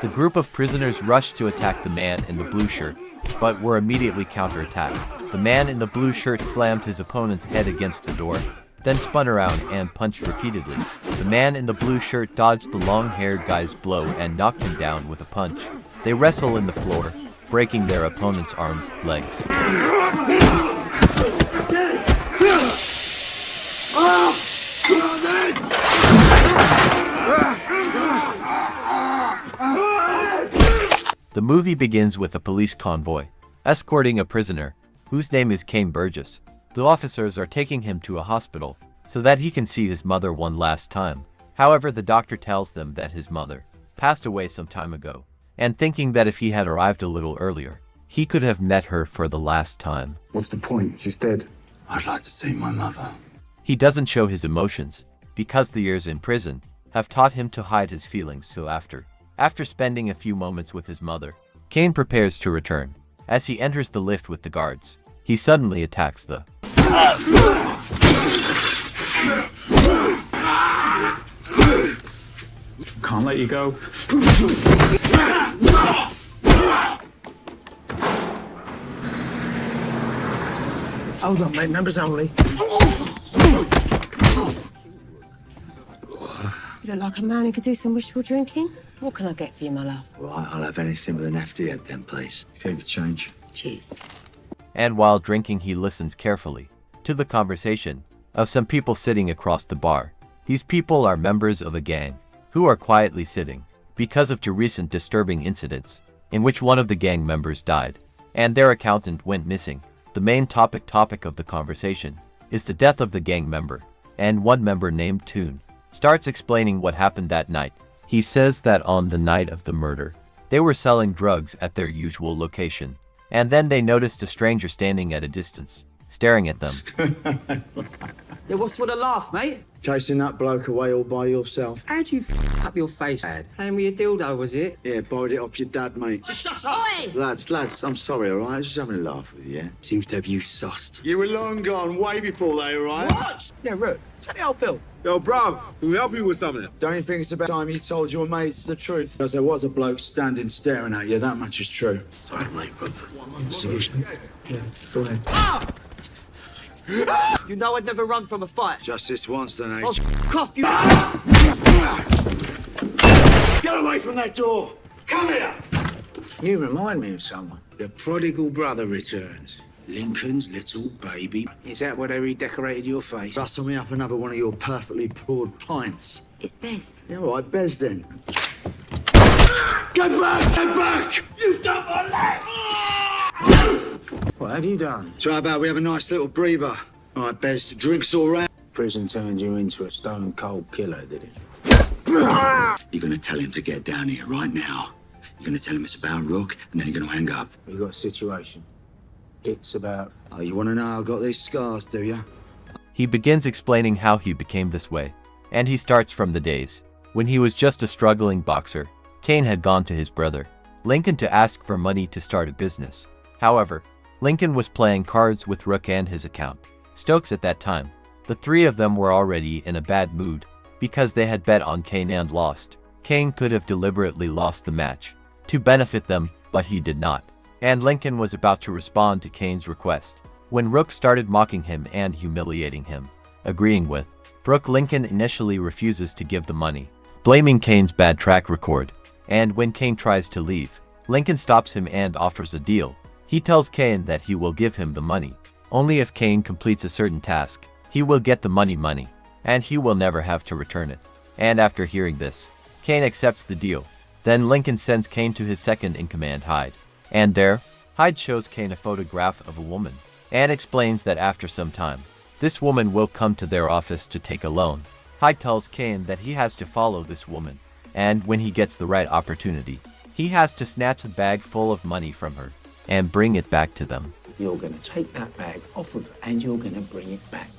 The group of prisoners rushed to attack the man in the blue shirt, but were immediately counterattacked. The man in the blue shirt slammed his opponent's head against the door, then spun around and punched repeatedly. The man in the blue shirt dodged the long-haired guy's blow and knocked him down with a punch. They wrestle in the floor, breaking their opponent's arms, legs. The movie begins with a police convoy escorting a prisoner, whose name is Kane Burgess. The officers are taking him to a hospital so that he can see his mother one last time. However, the doctor tells them that his mother passed away some time ago, and thinking that if he had arrived a little earlier, he could have met her for the last time. What's the point? She's dead. I'd like to see my mother. He doesn't show his emotions because the years in prison have taught him to hide his feelings, so after spending a few moments with his mother, Kane prepares to return. As he enters the lift with the guards, he suddenly attacks the Can't let you go. Hold on, mate. Members only. You look like a man who could do some wishful drinking. What can I get for you, my love? Right, I'll have anything with an FD head then, please. Keep the change. Cheers. And while drinking, he listens carefully to the conversation of some people sitting across the bar. These people are members of a gang who are quietly sitting because of two recent disturbing incidents in which one of the gang members died and their accountant went missing. The main topic of the conversation is the death of the gang member, and one member named Toon starts explaining what happened that night. He says that on the night of the murder, they were selling drugs at their usual location, and then they noticed a stranger standing at a distance, staring at them. Yeah, what's with the laugh, mate? Chasing that bloke away all by yourself. How'd you up your face, Dad? Playing with your dildo, was it? Yeah, borrowed it off your dad, mate. Just shut up! Oi! Lads, I'm sorry, all right? I was just having a laugh with you, yeah? Seems to have you sussed. You were long gone, way before they arrived. What? Yeah, Rook, tell the old Bill. Yo, bruv, can we help you with something? Don't you think it's about time you told your mates the truth? Because there was a bloke standing staring at you, that much is true. Sorry, mate, brother. Yeah, go ahead. You know I'd never run from a fight. Just this once, then, eh? Oh, cough, you... Get away from that door! Come here! You remind me of someone. The prodigal brother returns. Lincoln's little baby. Is that why they redecorated your face? Rustle me up another one of your perfectly poured pints. It's Bez. Yeah, all right, Bez then. Get back! Get back! You done my leg! What have you done? So how about we have a nice little breather? All right, Bez, drinks all round. Prison turned you into a stone-cold killer, did it? You're gonna tell him to get down here right now. You're gonna tell him it's about Rook, and then you're gonna hang up. We got a situation. It's about... Oh, you want to know how I got these scars, do you? He begins explaining how he became this way, and he starts from the days when he was just a struggling boxer. Kane had gone to his brother, Lincoln, to ask for money to start a business. However, Lincoln was playing cards with Rook and his account Stokes at that time. The three of them were already in a bad mood because they had bet on Kane and lost. Kane could have deliberately lost the match to benefit them, but he did not. And Lincoln was about to respond to Kane's request when Rook started mocking him and humiliating him. Agreeing with Rook, Lincoln initially refuses to give the money, blaming Kane's bad track record. And when Kane tries to leave, Lincoln stops him and offers a deal. He tells Kane that he will give him the money only if Kane completes a certain task. He will get the money, and he will never have to return it. And after hearing this, Kane accepts the deal. Then Lincoln sends Kane to his second-in-command, Hyde. And there, Hyde shows Kane a photograph of a woman and explains that after some time, this woman will come to their office to take a loan. Hyde tells Kane that he has to follow this woman, and when he gets the right opportunity, he has to snatch the bag full of money from her and bring it back to them. You're going to take that bag off of her and you're going to bring it back.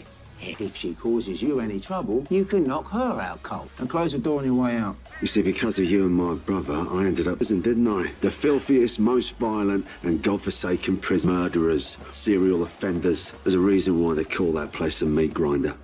If she causes you any trouble, you can knock her out cold and close the door on your way out. You see, because of you and my brother, I ended up in prison, didn't I? The filthiest, most violent and godforsaken prison murderers, serial offenders. There's a reason why they call that place a meat grinder.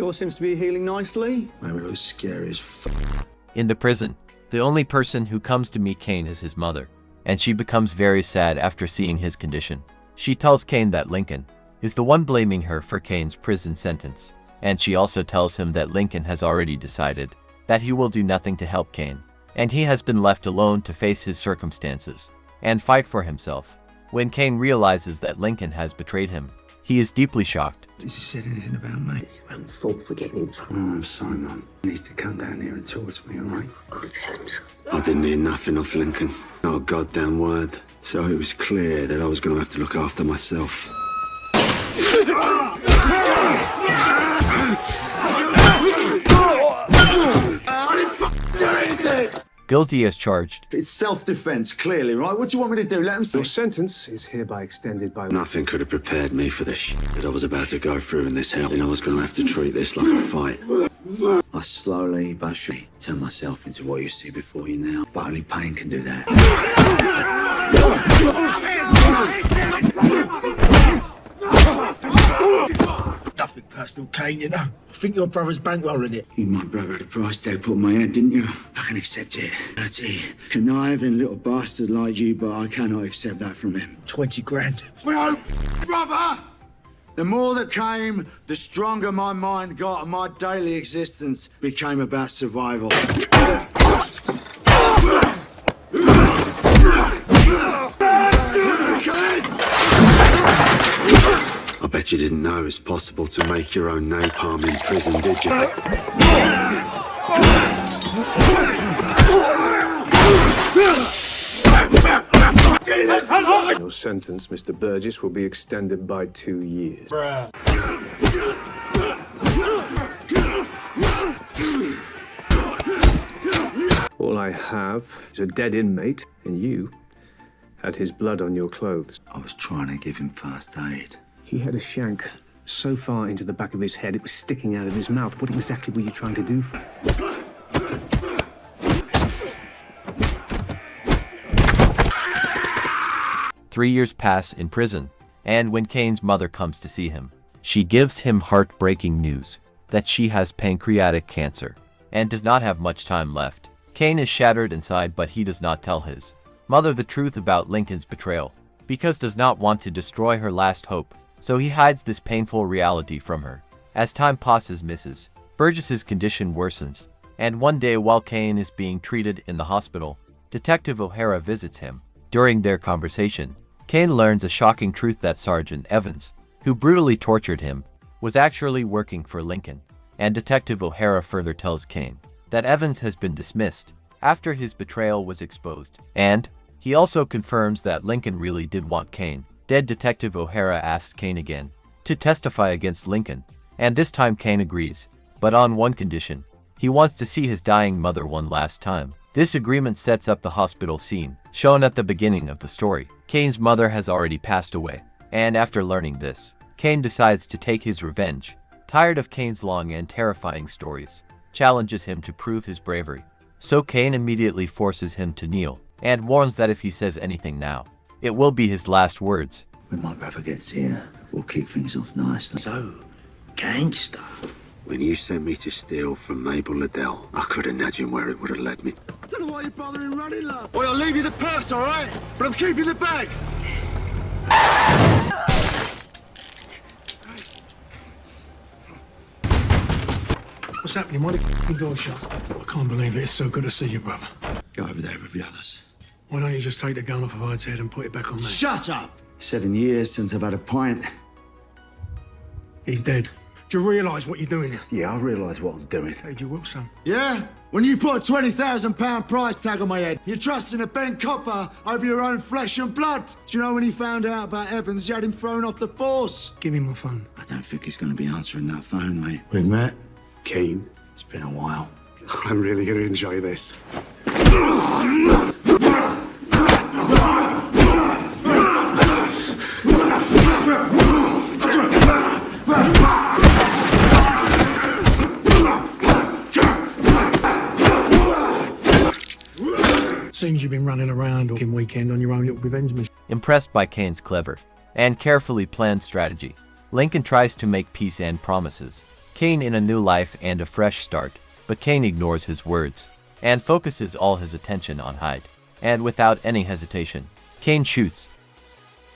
Yours seems to be healing nicely. They were looks scary as f. In the prison, the only person who comes to meet Kane is his mother, and she becomes very sad after seeing his condition. She tells Kane that Lincoln is the one blaming her for Kane's prison sentence, and she also tells him that Lincoln has already decided that he will do nothing to help Kane, and he has been left alone to face his circumstances and fight for himself. When Kane realizes that Lincoln has betrayed him, he is deeply shocked. Has he said anything about me? It's your own fault for getting in trouble. Oh, I'm sorry, Mum. He needs to come down here and talk to me, all right? I'll tell him so. I didn't hear nothing off Lincoln. Not a goddamn word. So it was clear that I was going to have to look after myself. Guilty as charged, It's self-defense, clearly, right? What do you want me to do? Let him say. Your sentence is hereby extended by... Nothing could have prepared me for the shit that I was about to go through in this hell, and I was going to have to treat this like a fight. I slowly but surely turn myself into what you see before you now. But only pain can do that. Nothing personal, Kane, you know. I think your brother's bankrolling it. You, my brother, had a price tag put on my head, didn't you? I can accept it. That's it. Conniving little bastard like you, but I cannot accept that from him. 20 grand. My own brother! The more that came, the stronger my mind got, and my daily existence became about survival. I bet you didn't know it was possible to make your own napalm in prison, did you? Your sentence, Mr. Burgess, will be extended by 2 years. All I have is a dead inmate, and you had his blood on your clothes. I was trying to give him first aid. He had a shank so far into the back of his head it was sticking out of his mouth. What exactly were you trying to do? 3 years pass in prison, and when Kane's mother comes to see him, she gives him heartbreaking news that she has pancreatic cancer and does not have much time left. Kane is shattered inside, but he does not tell his mother the truth about Lincoln's betrayal because does not want to destroy her last hope, so he hides this painful reality from her. As time passes, Mrs. Burgess's condition worsens, and one day while Kane is being treated in the hospital, Detective O'Hara visits him. During their conversation, Kane learns a shocking truth that Sergeant Evans, who brutally tortured him, was actually working for Lincoln, and Detective O'Hara further tells Kane that Evans has been dismissed after his betrayal was exposed, and he also confirms that Lincoln really did want Kane dead. Detective O'Hara asks Kane again to testify against Lincoln, and this time Kane agrees, but on one condition. He wants to see his dying mother one last time. This agreement sets up the hospital scene, shown at the beginning of the story. Kane's mother has already passed away, and after learning this, Kane decides to take his revenge. Tired of Kane's long and terrifying stories, challenges him to prove his bravery. So Kane immediately forces him to kneel, and warns that if he says anything now, it will be his last words. When my brother gets here, we'll kick things off nicely. So, gangster. When you sent me to steal from Mabel Liddell, I could imagine where it would have led me. I don't know why you're bothering running, love. Well, I'll leave you the purse, all right? But I'm keeping the bag. What's happening? Why the f***ing door shut? I can't believe it. It's so good to see you, brother. Go over there with the others. Why don't you just take the gun off of Hyde's head and put it back on me? Shut up! 7 years since I've had a pint. He's dead. Do you realise what you're doing here? Yeah, I realise what I'm doing. Paid you well, son. Yeah? When you put a £20,000 price tag on my head, you're trusting a Ben Copper over your own flesh and blood. Do you know when he found out about Evans, you had him thrown off the force? Give him my phone. I don't think he's going to be answering that phone, mate. We've met. Kane, It's been a while. I'm really going to enjoy this. Seems you've been running around all weekend on your own little revenge mission. Impressed by Kane's clever and carefully planned strategy, Lincoln tries to make peace and promises Kane in a new life and a fresh start, but Kane ignores his words and focuses all his attention on Hyde. And without any hesitation, Kane shoots.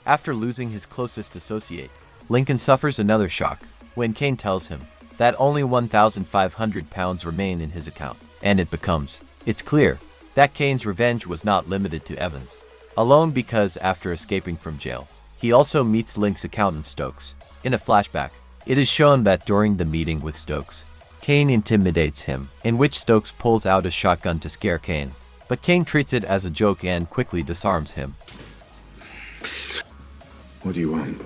After losing his closest associate, Lincoln suffers another shock when Kane tells him that only £1,500 remain in his account, and it's clear that Kane's revenge was not limited to Evans alone, because after escaping from jail, he also meets Link's accountant Stokes. In a flashback, it is shown that during the meeting with Stokes, Kane intimidates him, in which Stokes pulls out a shotgun to scare Kane, but Kane treats it as a joke and quickly disarms him. What do you want?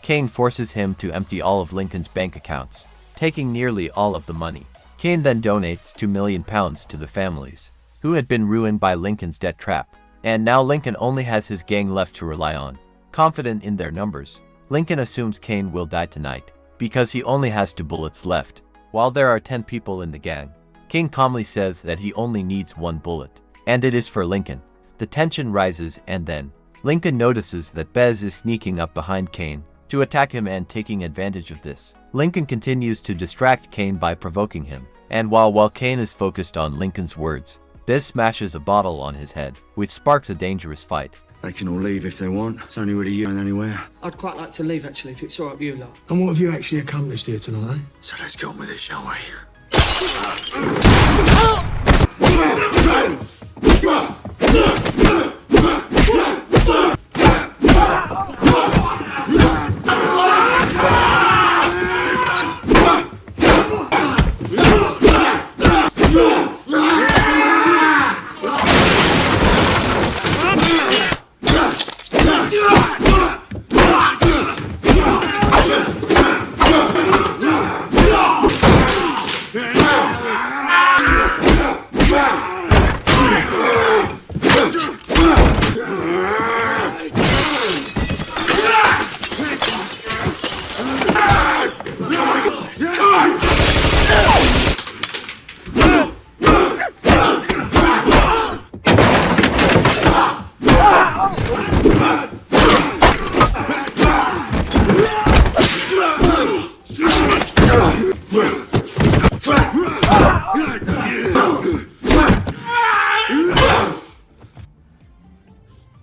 Kane forces him to empty all of Lincoln's bank accounts, taking nearly all of the money. Kane then donates £2 million to the families who had been ruined by Lincoln's debt trap, and now Lincoln only has his gang left to rely on. Confident in their numbers, Lincoln assumes Kane will die tonight because he only has 2 bullets left, while there are 10 people in the gang. Kane calmly says that he only needs 1 bullet, and it is for Lincoln. The tension rises, and then Lincoln notices that Bez is sneaking up behind Kane to attack him, and taking advantage of this, Lincoln continues to distract Kane by provoking him. And while Kane is focused on Lincoln's words, Bez smashes a bottle on his head, which sparks a dangerous fight. They can all leave if they want. It's only really you and anywhere. I'd quite like to leave, actually, if it's all right with you lot. And what have you actually accomplished here tonight, eh? So let's get on with it, shall we?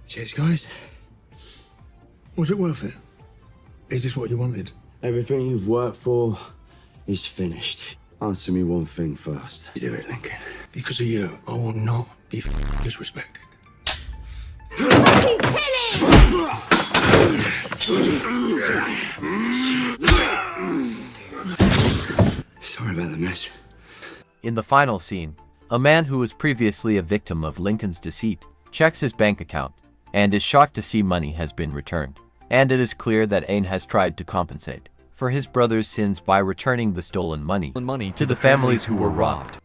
Cheers, guys. Was it worth it? Is this what you wanted? Everything you've worked for is finished. Answer me one thing first. You do it, Lincoln. Because of you, I will not be disrespected. Sorry about the mess. In the final scene, a man who was previously a victim of Lincoln's deceit checks his bank account and is shocked to see money has been returned. And it is clear that Ain has tried to compensate for his brother's sins by returning the stolen money to the families who were robbed.